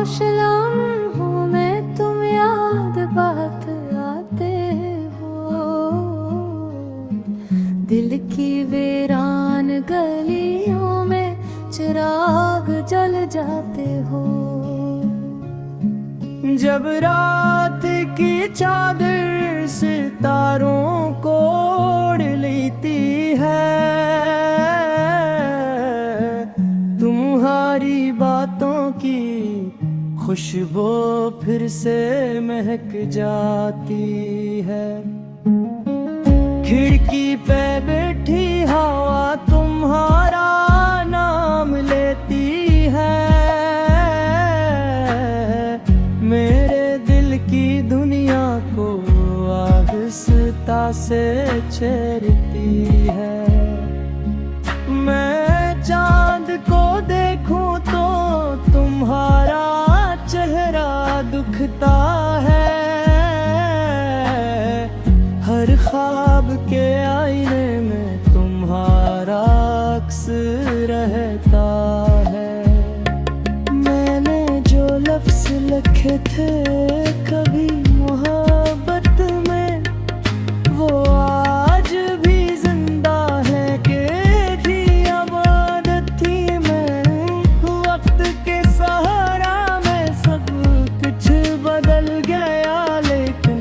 खामोश लम्हों में तुम याद बात आते हो। दिल की वीरान गलियों में चिराग जल जाते हो। जब रात की चादर सितारों को ओढ़ लेती है, तुम्हारी बातों की खुशबू फिर से महक जाती है। खिड़की पे बैठी हवा तुम्हारा नाम लेती है। मेरे दिल की दुनिया को आहिस्ता से छेड़ती है। मैं चांद को देखूं तो तुम्हारा चेहरा दुखता है। हर ख्वाब के आईने में तुम्हारा अक्स रहता है। मैंने जो लफ्ज़ लिखे थे कभी मोहब्बत में, वो आज भी जिंदा है कि थी अबादत थी मैं। वक्त के सहारा में सब कुछ बदल गया, लेकिन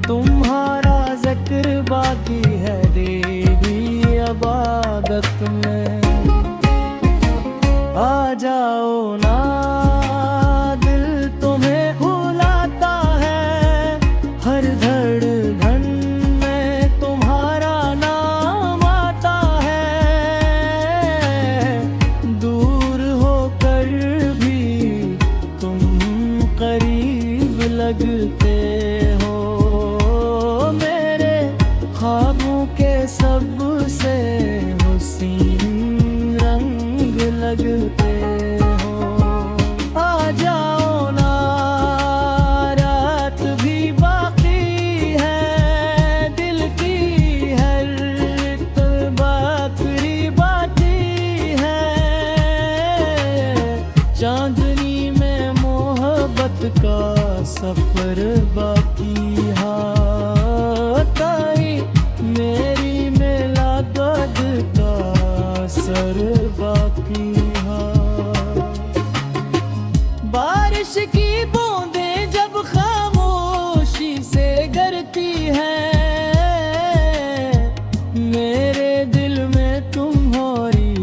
तुम्हारा जिक्र बाकी है देवी अबादत में। आ जाओ ना, लगते हो मेरे ख्वाबों के सबसे हसीन रंग लगते हो। आ जाओ ना, रात भी बाकी है। दिल की हर बाकरी बाकी है। चांदनी में मोहब्बत का सफर बाकी हाता ही मेरी मेला दर्द का सर बाकी हा। बारिश की बूंदें जब खामोशी से गिरती हैं, मेरे दिल में तुम्हारी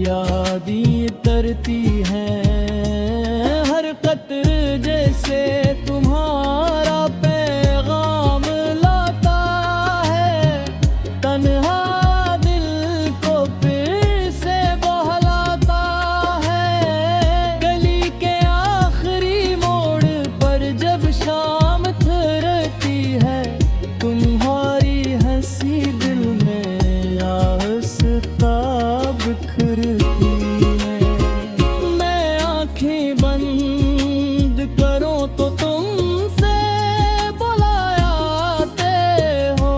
यादें तरती हैं। हर कतर जैसे तुम्हारा पैगाम लाता है। तन्हा दिल को फिर से बहलाता है। गली के आखिरी मोड़ पर जब शाम थरती है, तुम्हारी हंसी दिल में आहिस्ता बिखरती है। मैं आंखें बंद करूं तो तुमसे बुलाते हो।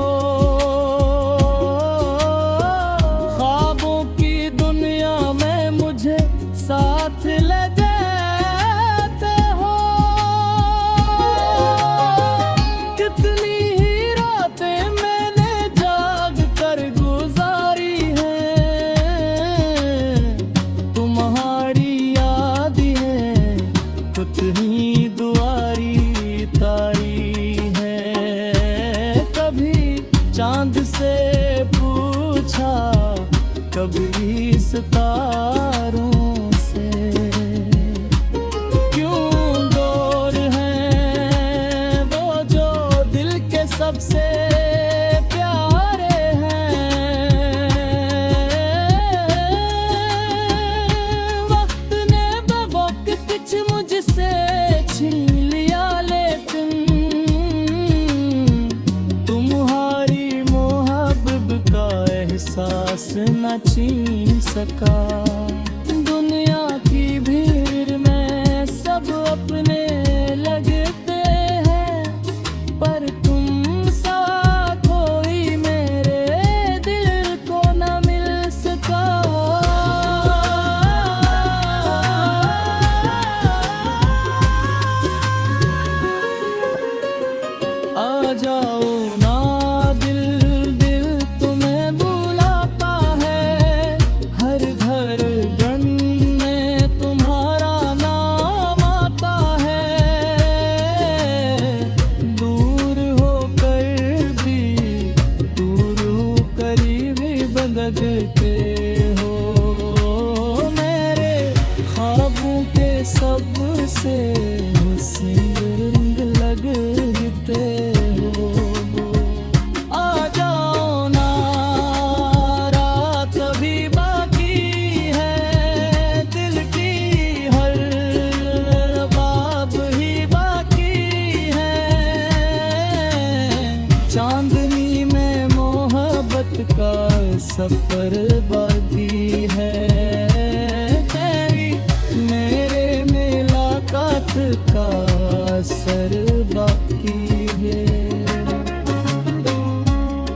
ख्वाबों की दुनिया में मुझे साथ ले जाते हो। कितनी ही रातें मैंने जाग कर गुजारी हैं। तुम्हारी याद है खुद ही दुआरी तारी है। कभी चांद से पूछा, कभी सितारों से, क्यों दूर हैं वो जो दिल के सबसे प्यारे हैं। वक्त ने बवक्त कुछ मुझसे छीन लिया, लेकिन तुम्हारी मोहब्बत का एहसास न छीन सका। दुनिया की भीड़ में सब अपने लगते हैं, पर तुम सा कोई मेरे दिल को न मिल सका। सबसे हुस्न लगते हो। आ जाओ ना, रात अभी बाकी है, दिल की हर बाब ही बाकी है। चांदनी में मोहब्बत का सफर बाकी है, मेरे मुलाकात का असर बाकी है।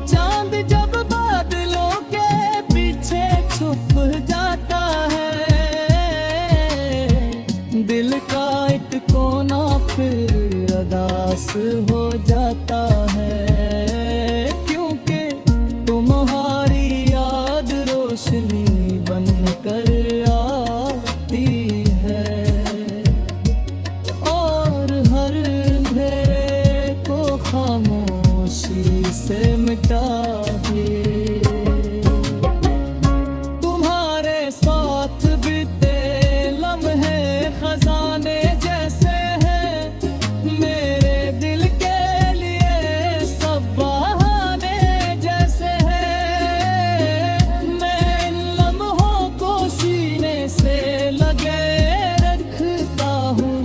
चांद जब बादलों के पीछे छुप जाता है, दिल का एक कोना फिर अदास हो जाता है, क्योंकि तुम्हारी याद रोशनी बनकर आती है और हर अंधेरे को खामोशी से मिटाती। तुम्हारे साथ बीते लम्हे खजाने जैसे हैं, मेरे दिल के लिए सब बहाने जैसे हैं। मैं इन लम्हों को सीने से लगे रखता हूँ,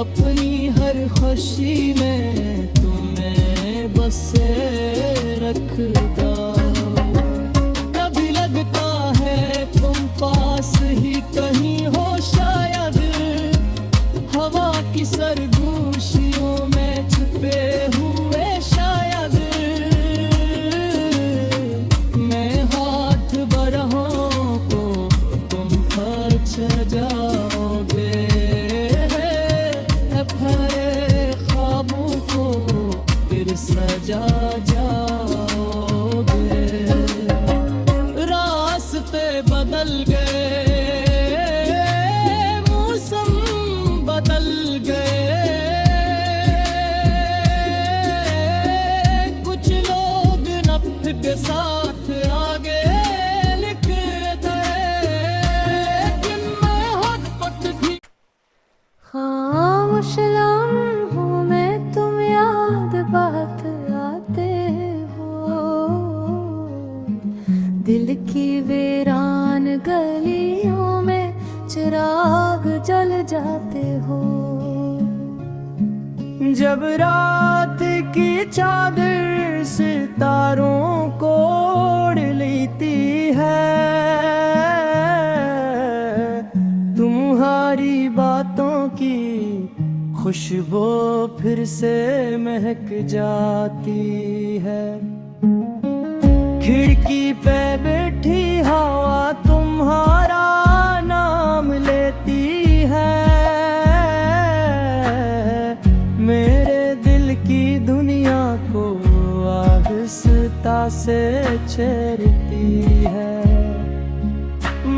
अपनी हर खुशी में तुम्हें बसे रखता हूँ। कभी लगता है तुम पास ही कहीं हो, शायद हवा की सरगोशियों में छुपे हुए, शायद मैं हाथ बरहों को तुम खर्च जाओगे, भरे ख्वाबों को फिर सजा जाओगे। रास्ते बदल गए, मौसम बदल गए, कुछ लोग नफ्स के साथ आगे लिखते, लेकिन मैं हटपट भी खामोश लम्हों में तुम याद बात आते हो, दिल की वीरान गलियों में चिराग जल जाते हो। जब रात की चादर सितारों को ओढ़ लेती है, तुम्हारी बातों की खुशबू फिर से महक जाती है। खिड़की पे बैठी हवा तुम्हारा नाम लेती है, मेरे दिल की दुनिया को आहिस्ता से छेड़ती है।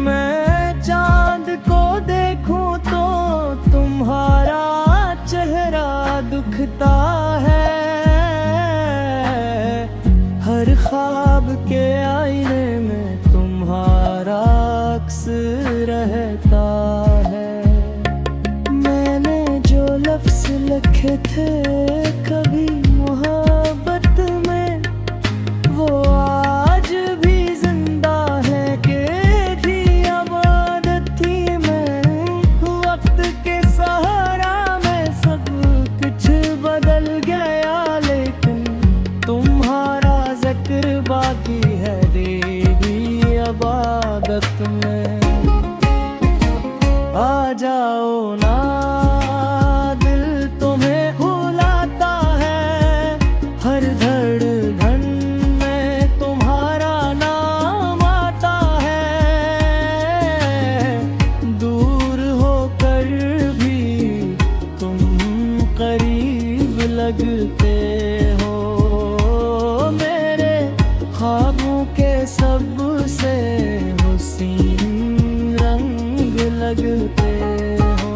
मैं चांद को देखूं तो तुम्हारा चेहरा दुखता है, हर ख्वाब के आईने में तुम्हारा अक्स रहता है। मैंने जो लफ्ज लिखे थे कभी मोहब्बत में, वो आज भी जिंदा है कि थी आबादत थी मैं। वक्त के सहारा में सब कुछ बदल गया, लेकिन तुम्हारा जिक्र बाकी है देवी आबादत में। आ जाओ ना, दिल तुम्हें बुलाता है, हर धड़कन में तुम्हारा नाम आता है। दूर होकर भी तुम करीब लगते हो, मेरे ख्वाबों के सबसे हुस्न रंग लगते हो।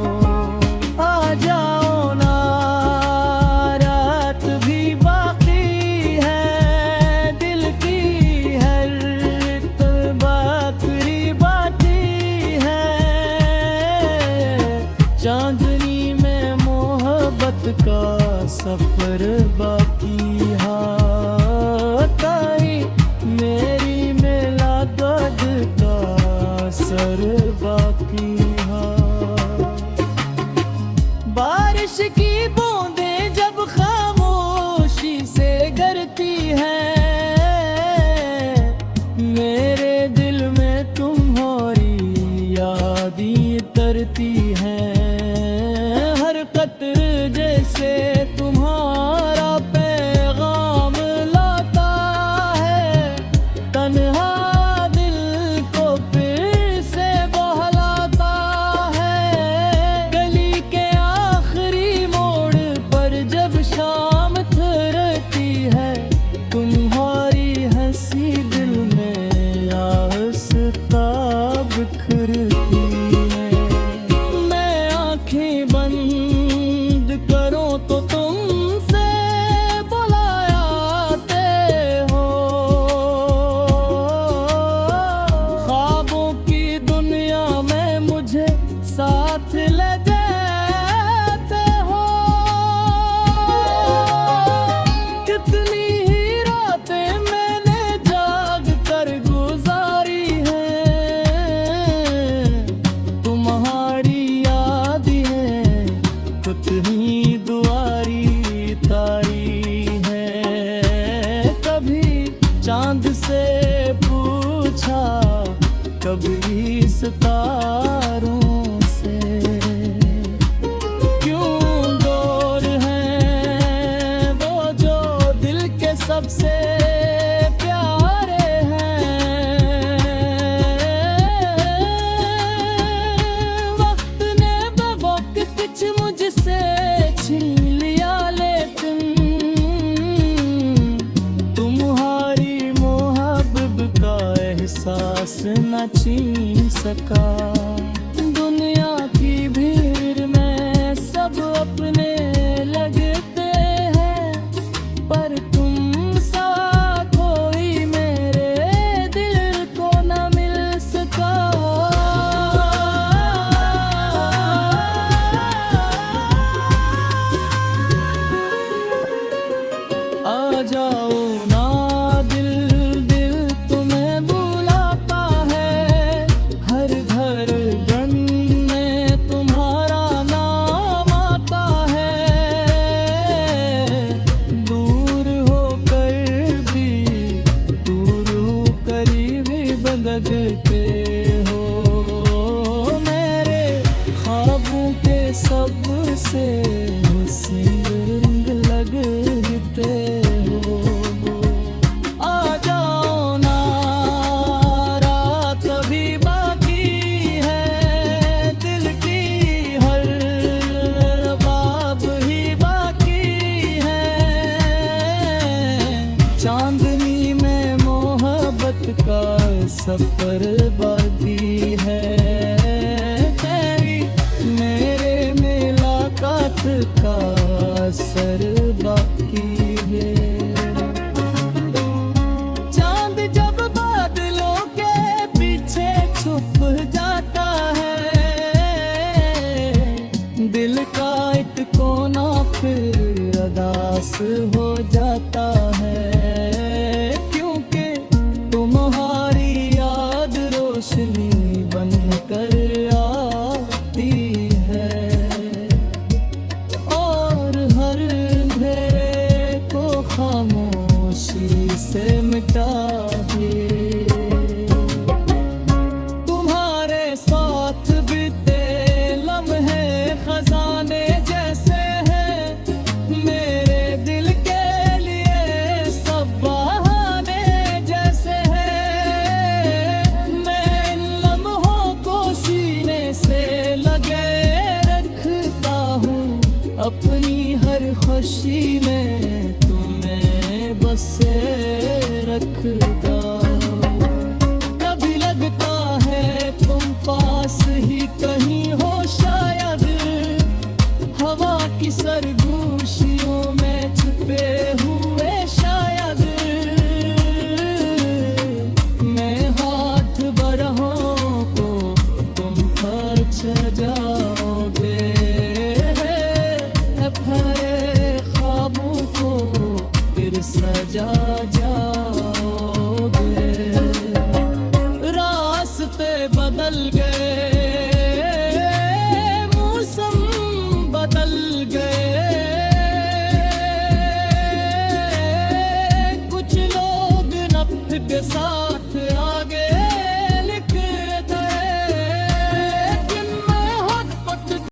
का सफर बाकी हाई मेरी मेला गद का सर बाकी हा। बारिश की बूंदें जब खामोशी से गिरती हैं मेरे दिल में तुम्हारी यादें तरती हैं। हर कतर जैसे तुम्हारा पैगाम लाता है तन्हा दिल को फिर से बहलाता है। गली के आखिरी मोड़ पर जब शाम थरती है तुम्हारी हंसी दिल में आहिस्ता बिखरती है। मैं आंखें बंद करूं तो तुमसे बुलाते हो। ख्वाबों की दुनिया में मुझे साथ ले जाते हो। कितनी ही रातें मैंने जाग कर गुजारी हैं तुम्हारी याद है कितनी दुआरी तारी है। कभी चांद से पूछा कभी सितारों से क्यों दूर हैं वो जो दिल के सबसे प्यारे हैं। वक्त ने बेवक्त कुछ मुझसे छीन लिया लेकिन तुम्हारी मोहब्बत का एहसास न छीन सका। दुनिया की भीड़ में सब अपने लगते हैं पर तुम सा कोई मेरे दिल को न मिल सका। आ जाओ ना दिल दिल तुम्हें बुलाता है। हर घर गन में तुम्हारा नाम आता है। दूर होकर भी दूर होकर भी बदलते हो। मेरे ख्वाबों के सबसे हसीन लगते हो। आ जाओ ना रात अभी बाकी है दिल की हर बाब ही बाकी है। चांदनी में मोहब्बत का सफर बाकी है। तेरी मेरे मुलाकात का असर बाकी है। चांद जब बादलों के पीछे छुप जाता है दिल का एक कोना फिर अदास हो जाता है। क्योंकि तुम्हारी याद रोशनी बनकर आती है और हर अंधेरे को खामोशी से मिटा दे। तुम्हारे साथ बीते लम्हे खजाने जैसे हैं मेरे दिल के लिए सब बहाने जैसे हैं। मैं इन लम्हों को सीने से लगे रखता हूँ अपनी हर खुशी में तुम्हें बसे रखता हूँ। कभी लगता है तुम पास ही कहीं हो शायद हवा की सरगोशियों में छुपे हुए शायद। मैं हाथ बरहों को तुम खर्च जाओगे। जा